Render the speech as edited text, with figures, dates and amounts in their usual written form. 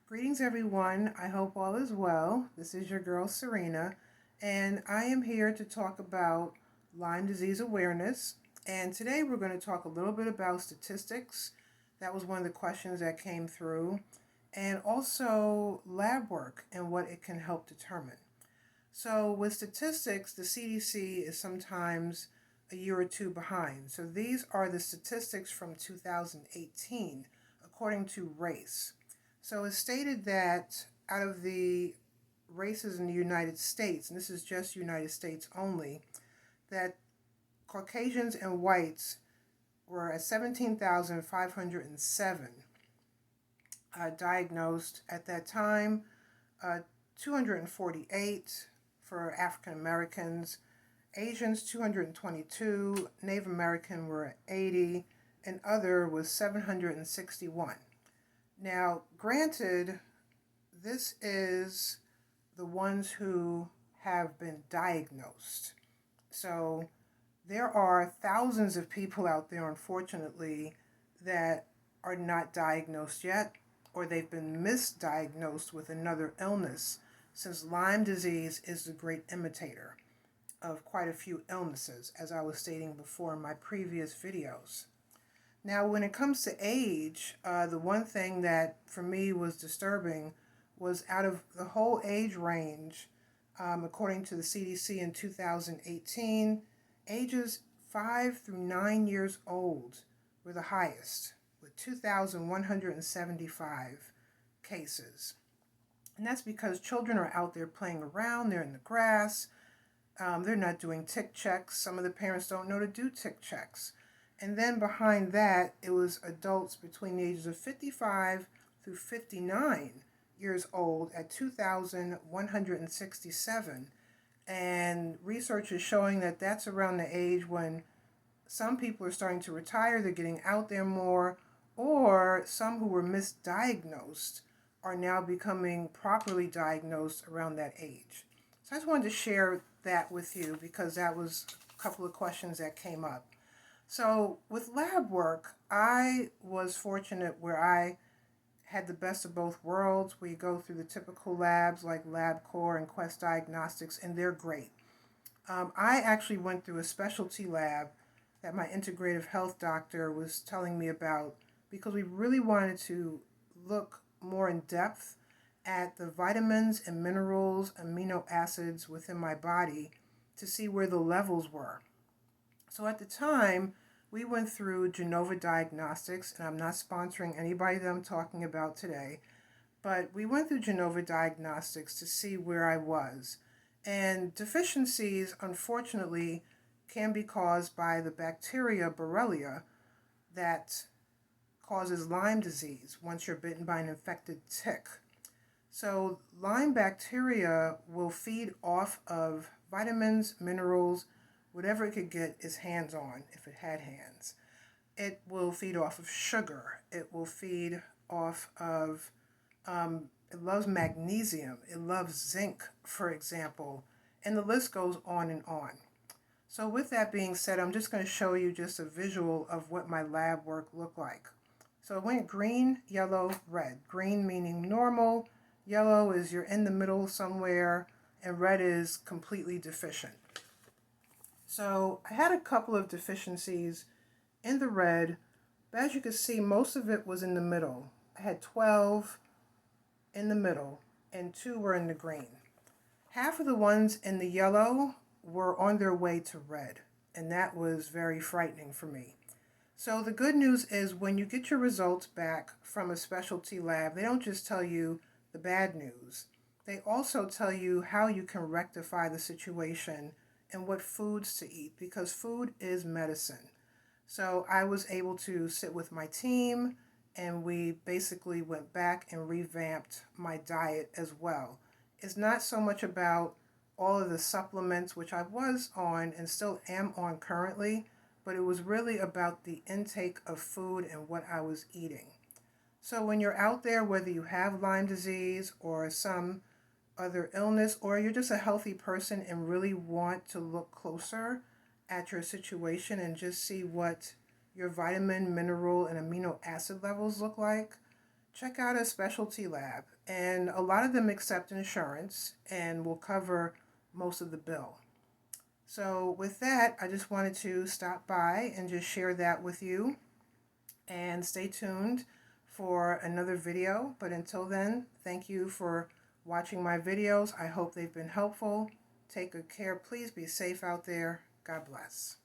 Greetings, everyone. I hope all is well. This is your girl, Serena, and I am here to talk about Lyme disease awareness. And today we're going to talk a little bit about statistics. That was one of the questions that came through, and also lab work and what it can help determine. So, with statistics, the CDC is sometimes a year or two behind. So, these are the statistics from 2018, according to race. So it's stated that out of the races in the United States, and this is just United States only, that Caucasians and whites were at 17,507 diagnosed at that time, 248 for African Americans, Asians 222, Native American were at 80, and other was 761. Now, granted, this is the ones who have been diagnosed. So there are thousands of people out there, unfortunately, that are not diagnosed yet, or they've been misdiagnosed with another illness, since Lyme disease is the great imitator of quite a few illnesses, as I was stating before in my previous videos. Now, when it comes to age, the one thing that for me was disturbing was out of the whole age range, according to the CDC in 2018, ages 5 through 9 years old were the highest, with 2,175 cases. And that's because children are out there playing around, they're in the grass, they're not doing tick checks. Some of the parents don't know to do tick checks. And then behind that, it was adults between the ages of 55 through 59 years old at 2,167. And research is showing that that's around the age when some people are starting to retire, they're getting out there more, or some who were misdiagnosed are now becoming properly diagnosed around that age. So I just wanted to share that with you because that was a couple of questions that came up. So with lab work, I was fortunate where I had the best of both worlds. We go through the typical labs like LabCorp and Quest Diagnostics, and they're great. I actually went through a specialty lab that my integrative health doctor was telling me about because we really wanted to look more in depth at the vitamins and minerals, amino acids within my body to see where the levels were. So at the time, we went through Genova Diagnostics, and I'm not sponsoring anybody that I'm talking about today, but we went through Genova Diagnostics to see where I was. And deficiencies, unfortunately, can be caused by the bacteria Borrelia that causes Lyme disease once you're bitten by an infected tick. So Lyme bacteria will feed off of vitamins, minerals, whatever it could get its hands on, if it had hands. It will feed off of sugar. It will feed off of, it loves magnesium. It loves zinc, for example. And the list goes on and on. So with that being said, I'm just going to show you just a visual of what my lab work looked like. So it went green, yellow, red. Green meaning normal. Yellow is you're in the middle somewhere. And red is completely deficient. So I had a couple of deficiencies in the red, but as you can see, most of it was in the middle. I had 12 in the middle, and 2 were in the green. Half of the ones in the yellow were on their way to red, and that was very frightening for me. So the good news is when you get your results back from a specialty lab, they don't just tell you the bad news. They also tell you how you can rectify the situation and what foods to eat, because food is medicine. So I was able to sit with my team, and we basically went back and revamped my diet as well. It's not so much about all of the supplements, which I was on and still am on currently, but it was really about the intake of food and what I was eating. So when you're out there, whether you have Lyme disease or some other illness, or you're just a healthy person and really want to look closer at your situation and just see what your vitamin, mineral, and amino acid levels look like, check out a specialty lab. And a lot of them accept insurance and will cover most of the bill. So with that, I just wanted to stop by and just share that with you. And stay tuned for another video. But until then, thank you for watching my videos. I hope they've been helpful. Take good care. Please be safe out there. God bless.